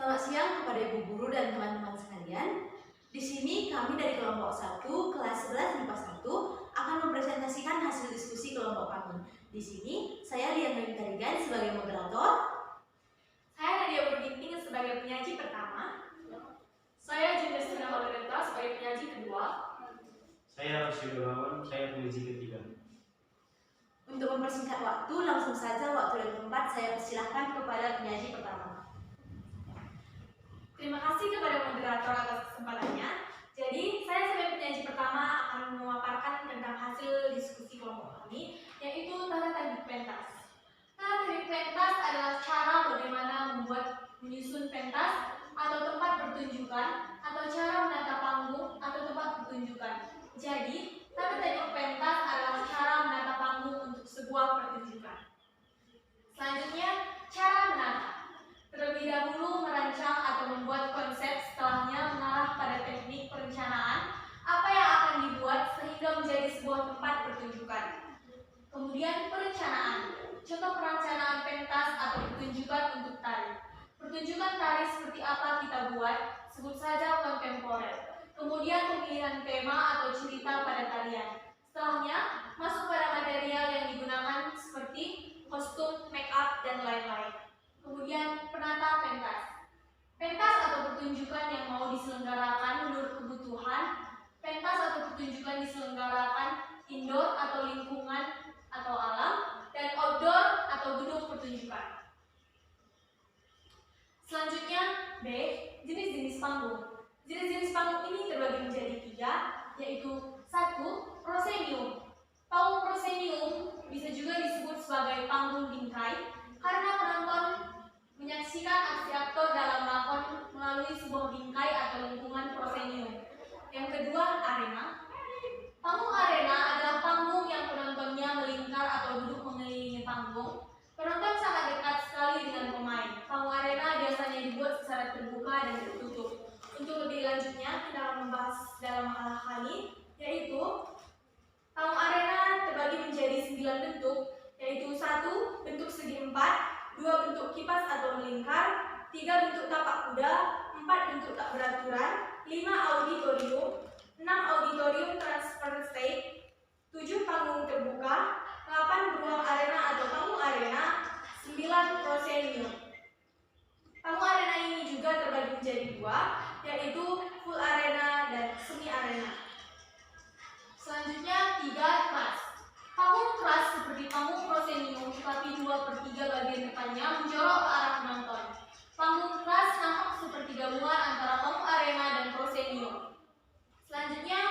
Selamat siang kepada Ibu Guru dan teman-teman sekalian. Di sini kami dari kelompok 1 kelas 11 MIPA 1 akan mempresentasikan hasil diskusi kelompok kami. Di sini saya Lian Tarigan sebagai moderator. Saya Nadia Burginting sebagai penyaji pertama. Saya Jendestina Malerenta sebagai penyaji kedua. Saya Rasul Gunawan, saya penyaji ketiga. Untuk mempersingkat waktu, langsung saja waktu dan tempat saya persilahkan kepada penyaji pertama. Terima kasih kepada moderator atas kesempatannya. Jadi, saya sebagai penyaji pertama akan memaparkan tentang hasil diskusi kelompok kami, yaitu tata teknik pentas. Tata teknik pentas adalah cara bagaimana menyusun pentas atau tempat pertunjukan, atau cara menata panggung atau tempat pertunjukan. Jadi, tata teknik pentas adalah cara menata panggung untuk sebuah pertunjukan. Selanjutnya, cara menata. Terlebih dahulu merancang atau membuat konsep, setelahnya mengarah pada teknik perencanaan apa yang akan dibuat sehingga menjadi sebuah tempat pertunjukan. Kemudian perencanaan. Contoh perencanaan pentas atau pertunjukan untuk tari. Pertunjukan tari seperti apa kita buat, sebut saja kontemporer. Kemudian pemilihan tema atau cerita pada tarian. Setelahnya masuk pada material yang digunakan seperti kostum, make up, dan lain-lain. Kemudian penata pentas. Pentas atau pertunjukan yang mau diselenggarakan menurut kebutuhan. Pentas atau pertunjukan diselenggarakan indoor atau lingkungan atau alam, dan outdoor atau gedung pertunjukan. Selanjutnya B. Jenis-jenis panggung. Jenis-jenis panggung ini terbagi menjadi 3, yaitu 1. Proscenium. Panggung proscenium bisa juga disebut sebagai panggung bingkai karena penonton menyaksikan aksi aktor dalam lakon melalui sebuah bingkai atau lingkungan proscenium. Yang kedua, arena. Panggung arena adalah panggung yang penontonnya melingkar atau duduk mengelilingi panggung. Penonton sangat dekat sekali dengan pemain. Panggung arena biasanya dibuat secara terbuka dan tertutup. Untuk lebih lanjutnya, kita akan membahas dalam makalah kali, yaitu panggung arena terbagi menjadi 9 bentuk, yaitu 1. Bentuk segi 4, 2. Bentuk kipas atau melingkar, 3. Bentuk tapak kuda, 4. Bentuk tak beraturan, 5. Auditorium, 6. Auditorium transfer stage, 7. Panggung terbuka, 8. Ruang arena atau panggung arena, 9. proscenium. Panggung arena ini juga terbagi menjadi 2, yaitu full arena dan semi arena. Selanjutnya 3. Kelas. Panggung kelas seperti panggung proscenium, tetapi 2/3 bagian depannya menjorok ke arah penonton. Panggung kelas nampak seperti gabungan antara panggung arena dan proscenium. Selanjutnya,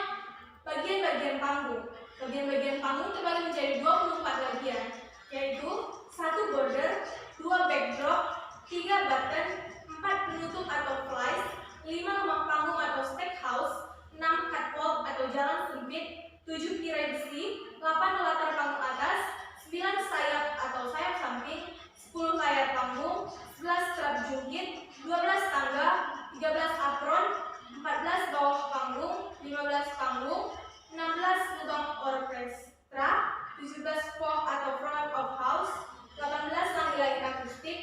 bagian-bagian panggung. Bagian-bagian panggung terbagi menjadi 24 bagian, yaitu 1. Border, 2. Backdrop, 3. Button, 4. Penutup atau flies, 5. Rumah panggung atau stagehouse, 6. Catwalk atau jalan sempit, 7. Tirai besi, 8. Latar panggung atas, 9. Sayap atau sayap samping, 10. Layar panggung, 11. Trap jungkit, 12. Tangga, 13. apron, 14. bawah panggung, 15. panggung, 16. lubang orkestra, 17. floor atau front of house, 18. langit akustik,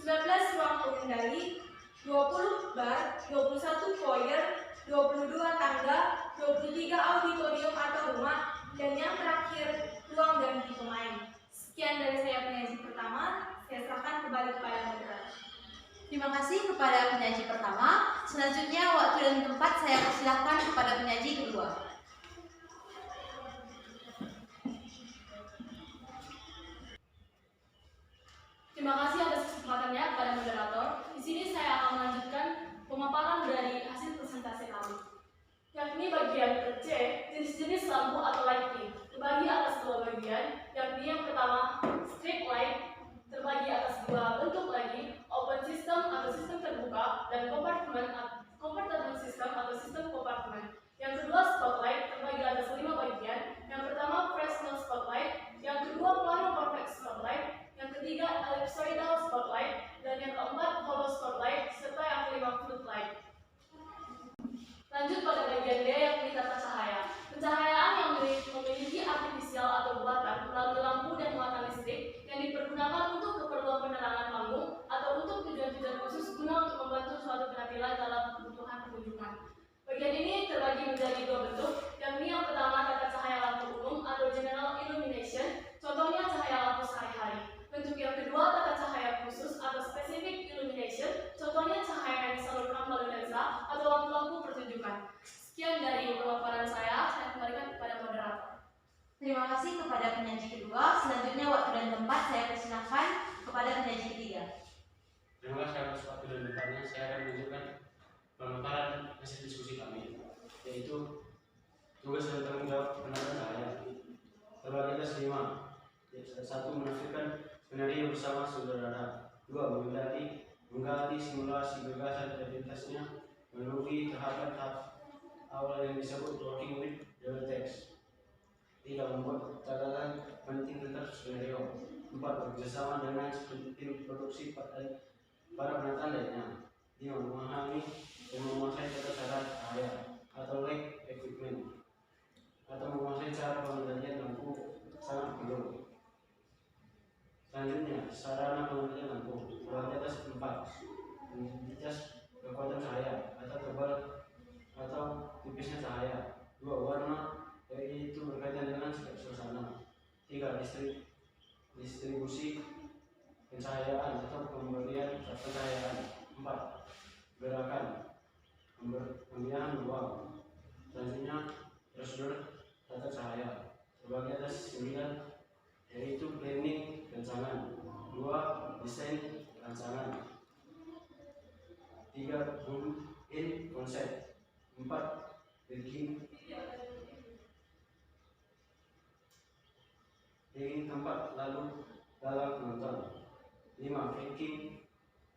19. ruang pengendali, 20. bar, 21. foyer, 22. tangga, 23. auditorium atau rumah, dan yang terakhir ruang ganti pemain. Sekian dari saya penyaji pertama, saya serahkan kembali kepada moderator. Terima kasih kepada penyaji pertama. Selanjutnya waktu dan tempat saya persilahkan kepada penyaji kedua. Terima kasih atas kesempatannya kepada moderator. Di sini saya akan melanjutkan pemaparan dari hasil presentasi kami, yakni bagian C, jenis-jenis lampu atau lighting, terbagi atas 2 bagian, yakni yang pertama street light, terbagi atas 2 bentuk lagi, open system atau sistem terbuka, dan compartment system atau sistem kompartemen. Yang kedua spotlight, terbagi atas 5 bagian, yang pertama Fresnel spotlight, yang kedua plano convex spotlight, yang ketiga ellipsoidal spotlight, dan yang keempat hollow spotlight, serta yang kelima floodlight. Lanjut pada bagian D, yakni tata cahaya. Pencahayaan yang memiliki artifisial atau buatan melalui lampu dan muatan listrik yang dipergunakan untuk keperluan penerangan panggung atau untuk tujuan-tujuan khusus guna untuk membantu kepada penyaji kedua. Selanjutnya waktu dan tempat saya persilahkan kepada penyaji ketiga. Terima kasih atas waktu dan tempatnya. Saya akan menunjukkan pemaparan hasil diskusi kami, yaitu tugas dan tanggung jawab penanganan bahaya. Terbagi atas 5. 1. Menafsirkan skenario bersama saudara. 2. Menggali simulasi gagasan identitasnya melalui tahap awal yang disebut working with the text. 3. Membuat catatan penting tentang skenario. 4. Bekerjasama dengan tim produksi para penonton lainnya. 5. Memahami dan menguasai tata cara cahaya atau light equipment, atau menguasai cara pengendalian lampu sangat perlu. Selanjutnya, sarana pengendalian lampu. Terbagi atas 4. Intensitas kekuatan cahaya atau tebal atau tipisnya cahaya. 2. Warna, yaitu berkaitan dengan suasana. 3. Distribusi pencahayaan atau pemberian pencahayaan. 4. Gerakan, pemilihan ruang. Selanjutnya, prosedur tata cahaya. Terbagi atas 9, yaitu planning rancangan. 2. Desain rancangan. 3. Build-in konsep. 4. Bikin tempat lalu dalam penonton. 5. Tracking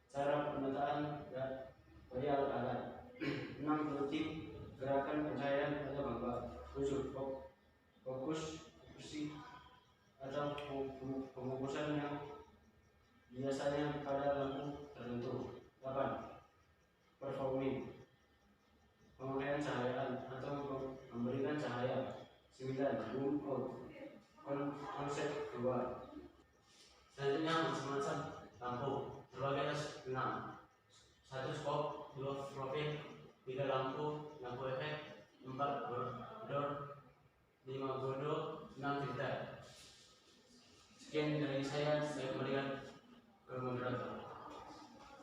cara pemetaan dari alat-alat. 6. Rutin gerakan pencahayaan atau gambar. 7. Fokusi atau pengukusan yang biasanya pada lampu tertentu. 8. Performing pemakaian cahaya atau memberikan cahaya. 9. Zoom out konsep keluar. Selanjutnya macam-macam lampu. Terbagi atas 6. 1. Scope. 2. Profil. 3. Lampu efek. 4. Border. 5. Godo. 6. Filter. Sekian dari saya kembalikan ke moderator.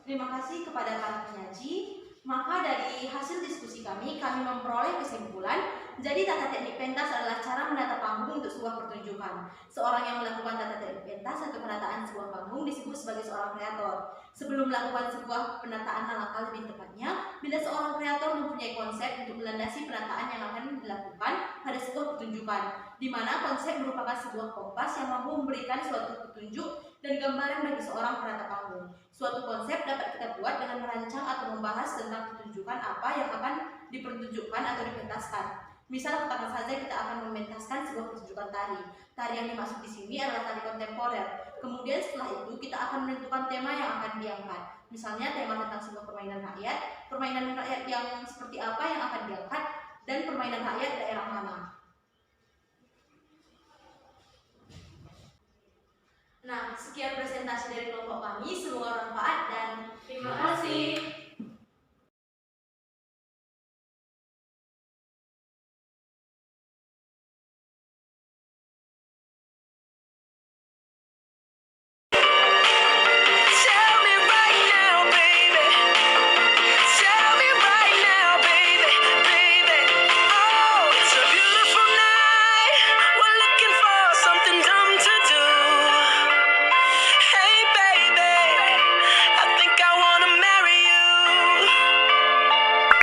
Terima kasih kepada para penyaji. Maka dari hasil diskusi kami memperoleh kesimpulan. Jadi tata teknik pentas adalah cara menata panggung untuk sebuah pertunjukan. Seorang yang melakukan tata teknik pentas atau penataan sebuah panggung disebut sebagai seorang kreator. Sebelum melakukan sebuah penataan alangkah lebih tepatnya, bila seorang kreator mempunyai konsep untuk melandasi penataan yang akan dilakukan pada sebuah pertunjukan, di mana konsep merupakan sebuah kompas yang mampu memberikan suatu petunjuk dan gambaran bagi seorang penata panggung. Suatu konsep dapat kita buat dengan merancang atau membahas tentang pertunjukan apa yang akan dipertunjukkan atau dipentaskan. Misal katakan saja kita akan mementaskan sebuah pertunjukan tari. Tari yang dimaksud di sini adalah tari kontemporer. Kemudian setelah itu kita akan menentukan tema yang akan diangkat. Misalnya tema tentang sebuah permainan rakyat yang seperti apa yang akan diangkat, dan permainan rakyat daerah mana. Nah, sekian presentasi dari kelompok kami. Semoga bermanfaat dan Terima kasih.